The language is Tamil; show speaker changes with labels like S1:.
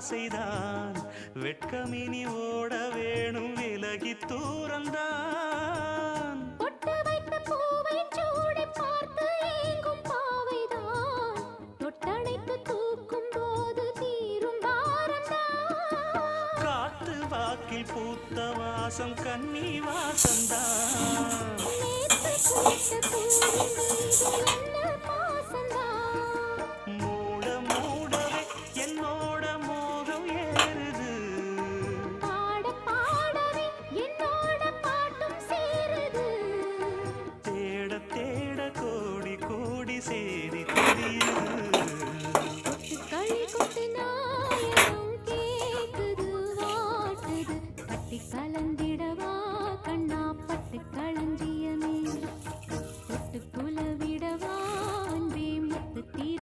S1: ஆசைதான் வெட்கமினி ஓட வேணும் விலகி தூரந்தான்
S2: பொட்டு வைத்த பூவை சூடி பார்த்து ஏங்கும் பாவைதான் தொட்டணைத்து தூக்கும் போது தீரும் பாரம்தான்
S1: காத்து வாக்கில் பூத்த வாசம் கன்னி வாசந்தான்
S2: நேத்து பூத்த பூவின் மீது என்ன